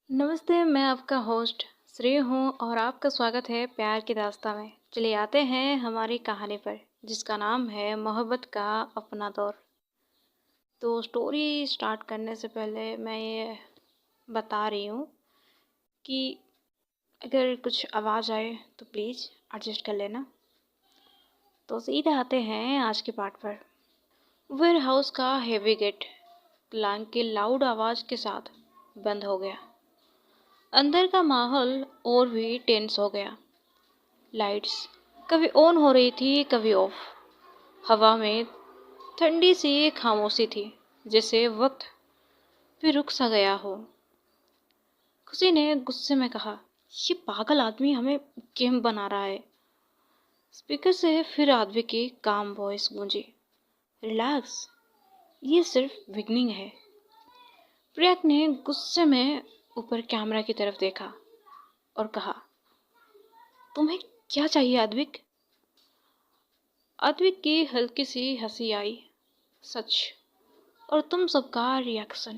नमस्ते, मैं आपका होस्ट श्रेय हूँ और आपका स्वागत है प्यार की दास्तां में। चलिए आते हैं हमारी कहानी पर, जिसका नाम है मोहब्बत का अपना दौर। तो स्टोरी स्टार्ट करने से पहले मैं ये बता रही हूँ कि अगर कुछ आवाज़ आए तो प्लीज़ एडजस्ट कर लेना। तो सीधे आते हैं आज के पार्ट पर। वेयर हाउस का हेवी गेट क्लैंक की लाउड आवाज़ के साथ बंद हो गया। अंदर का माहौल और भी टेंस हो गया। लाइट्स कभी ऑन हो रही थी, कभी ऑफ। हवा में ठंडी सी खामोशी थी, जैसे वक्त भी रुक सा गया हो। खुशी ने गुस्से में कहा, ये पागल आदमी हमें गेम बना रहा है। स्पीकर से फिर आदमी की काम वॉइस गूंजी, रिलैक्स, ये सिर्फ बिगनिंग है। प्रियक ने गुस्से में ऊपर कैमरा की तरफ देखा और कहा, तुम्हें क्या चाहिए अद्विक? अद्विक की हल्की सी हंसी आई। सच और तुम सबका रिएक्शन।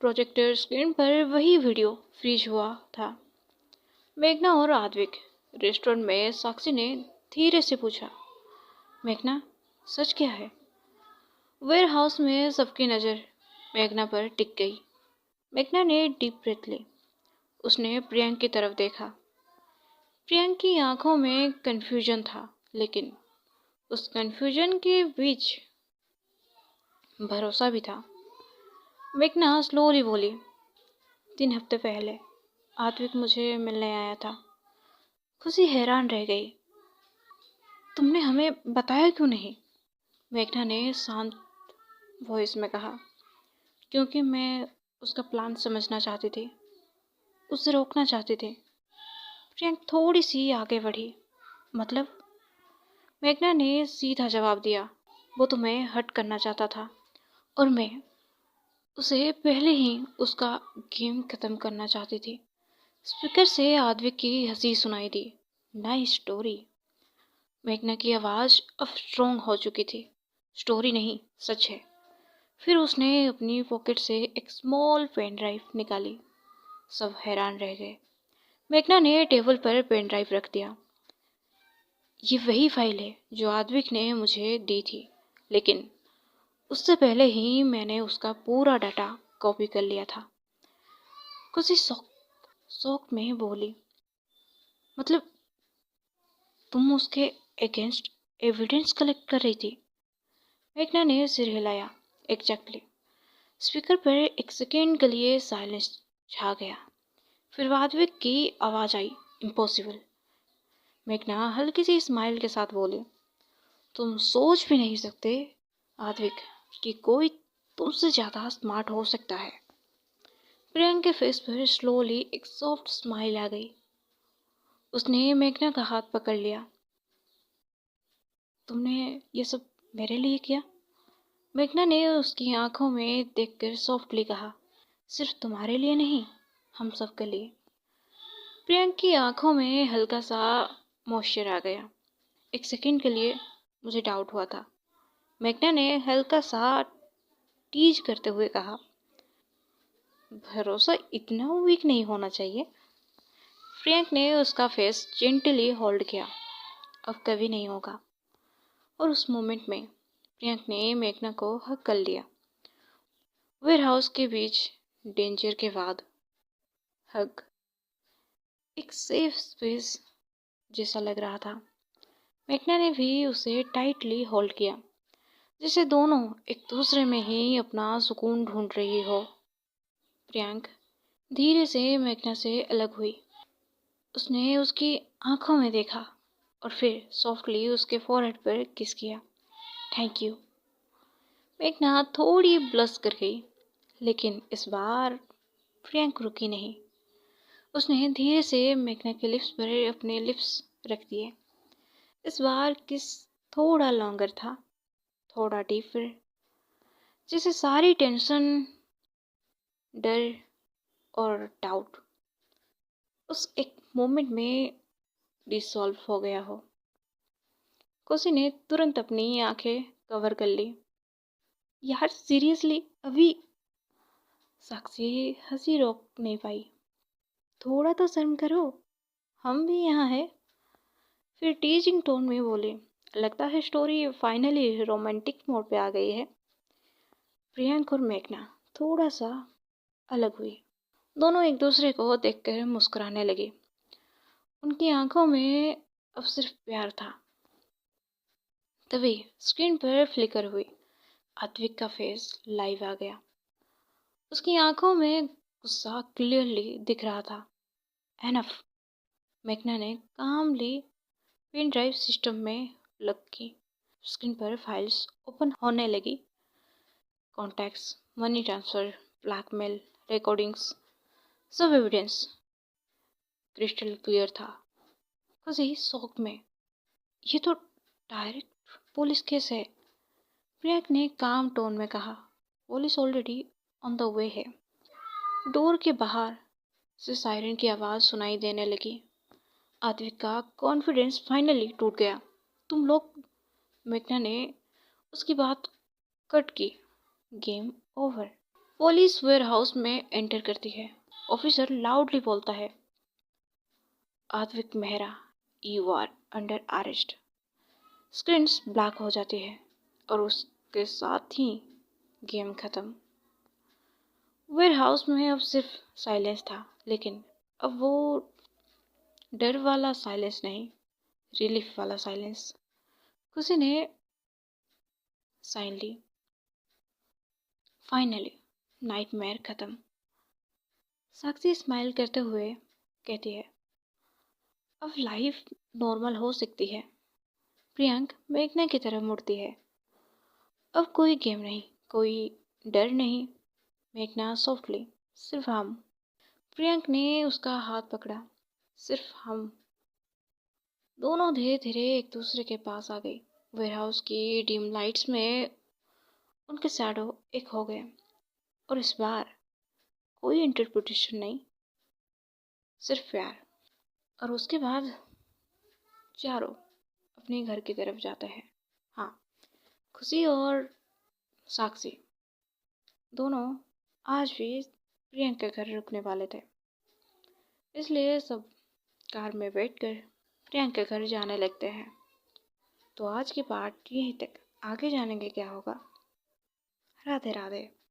प्रोजेक्टर स्क्रीन पर वही वीडियो फ्रीज हुआ था। मेघना और आद्विक रेस्टोरेंट में। साक्षी ने धीरे से पूछा, मेघना, सच क्या है? वेयर हाउस में सबकी नज़र मेघना पर टिक गई। मेघना ने डीप ब्रेथ ली। उसने प्रियंक की तरफ देखा। प्रियंक की आंखों में कंफ्यूजन था, लेकिन उस कंफ्यूजन के बीच भरोसा भी था। मेघना स्लोली बोली, 3 हफ्ते पहले आत्विक मुझे मिलने आया था। खुशी हैरान रह गई। तुमने हमें बताया क्यों नहीं? मेघना ने शांत वॉइस में कहा, क्योंकि मैं उसका प्लान समझना चाहती थी, उसे रोकना चाहती थी। प्रियंक थोड़ी सी आगे बढ़ी। मतलब? मेघना ने सीधा जवाब दिया, वो तुम्हें हर्ट करना चाहता था और मैं उसे पहले ही उसका गेम खत्म करना चाहती थी। स्पीकर से आद्विक की हंसी सुनाई दी। Nice story. मेघना की आवाज़ अब स्ट्रोंग हो चुकी थी। स्टोरी नहीं, सच है। फिर उसने अपनी पॉकेट से एक स्मॉल पेन ड्राइव निकाली। सब हैरान रह गए। मेघना ने टेबल पर पेन ड्राइव रख दिया। ये वही फाइल है जो आद्विक ने मुझे दी थी, लेकिन उससे पहले ही मैंने उसका पूरा डाटा कॉपी कर लिया था। खुशी शौक में बोली, मतलब तुम उसके अगेंस्ट एविडेंस कलेक्ट कर रही थी? मेघना ने सिर हिलाया। एग्जैक्टली। स्पीकर पर एक सेकेंड के लिए साइलेंस छा गया। फिर वादविक की आवाज़ आई, इम्पॉसिबल। मेघना हल्की सी स्माइल के साथ बोली, तुम सोच भी नहीं सकते आद्विक कि कोई तुमसे ज़्यादा स्मार्ट हो सकता है। प्रियंक के फेस पर स्लोली एक सॉफ्ट स्माइल आ गई। उसने मेघना का हाथ पकड़ लिया। तुमने ये सब मेरे लिए किया? मेघना ने उसकी आंखों में देखकर सॉफ्टली कहा, सिर्फ तुम्हारे लिए नहीं, हम सब के लिए। प्रियंक की आंखों में हल्का सा मॉइस्चर आ गया। एक सेकंड के लिए मुझे डाउट हुआ था। मेघना ने हल्का सा टीज करते हुए कहा, भरोसा इतना वीक नहीं होना चाहिए। प्रियंक ने उसका फेस जेंटली होल्ड किया। अब कभी नहीं होगा। और उस मोमेंट में प्रियंक ने मेघना को हग कर लिया। वेयर हाउस के बीच डेंजर के बाद हग एक सेफ स्पेस जैसा लग रहा था। मेघना ने भी उसे टाइटली होल्ड किया, जैसे दोनों एक दूसरे में ही अपना सुकून ढूंढ रही हो। प्रियंक धीरे से मेघना से अलग हुई। उसने उसकी आंखों में देखा और फिर सॉफ्टली उसके फोरहेड पर किस किया। Thank you. मेघना थोड़ी ब्लश कर गई, लेकिन इस बार प्रियंक रुकी नहीं। उसने धीरे से मेघना के लिप्स पर अपने लिप्स रख दिए। इस बार किस थोड़ा लॉन्गर था, थोड़ा डीपर, जैसे सारी टेंशन, डर और डाउट उस एक मोमेंट में डिसॉल्व हो गया हो। खुशी ने तुरंत अपनी आंखें कवर कर ली। यार सीरियसली अभी? साक्षी हंसी रोक नहीं पाई। थोड़ा तो शर्म करो, हम भी यहाँ हैं। फिर टीजिंग टोन में बोली, लगता है स्टोरी फाइनली रोमांटिक मोड पे आ गई है। प्रियंक और मेघना थोड़ा सा अलग हुई। दोनों एक दूसरे को देखकर मुस्कुराने लगी। उनकी आंखों में अब सिर्फ प्यार था। तभी स्क्रीन पर फ्लिकर हुई। आत्विक का फेस लाइव आ गया। उसकी आंखों में गुस्सा क्लियरली दिख रहा था। एनफ। मैकना ने कामली पेन ड्राइव सिस्टम में प्लग की। स्क्रीन पर फाइल्स ओपन होने लगी। Contacts, money transfer, blackmail, recordings, सब एविडेंस क्रिस्टल क्लियर था। खुशी शौक में, ये तो डायरेक्ट पुलिस केस है। प्रियंक ने काम टोन में कहा, police already on the way है। डोर के बाहर से सायरन की आवाज़ सुनाई देने लगी। आत्विक का कॉन्फिडेंस फाइनली टूट गया। तुम लोग, मेघना ने उसकी बात कट की। Game over. Police warehouse में एंटर करती है। ऑफिसर लाउडली बोलता है, Atvik Mehra, you are under arrest. Screens black हो जाती है और उसके साथ ही गेम खत्म। वेयर हाउस में अब सिर्फ साइलेंस था, लेकिन अब वो डर वाला साइलेंस नहीं, रिलीफ वाला साइलेंस। खुशी ने साइन ली। फाइनली नाइटमेयर खत्म। साक्षी स्माइल करते हुए कहती है, अब लाइफ नॉर्मल हो सकती है। प्रियंक मेघना की तरफ मुड़ती है। अब कोई गेम नहीं, कोई डर नहीं। मेघना सॉफ्टली, सिर्फ हम। प्रियंक ने उसका हाथ पकड़ा। सिर्फ हम। दोनों धीरे धीरे एक दूसरे के पास आ गई। वेयरहाउस की डिम लाइट्स में उनके शैडो एक हो गए। और इस बार कोई इंटरप्रिटेशन नहीं, सिर्फ प्यार। और उसके बाद चारों अपने घर की तरफ जाते हैं। हाँ, खुशी और साक्षी दोनों आज भी प्रियंक के घर रुकने वाले थे, इसलिए सब कार में बैठकर प्रियंक के घर जाने लगते हैं। तो आज की पार्ट यहीं तक। आगे जानेंगे क्या होगा। राधे राधे।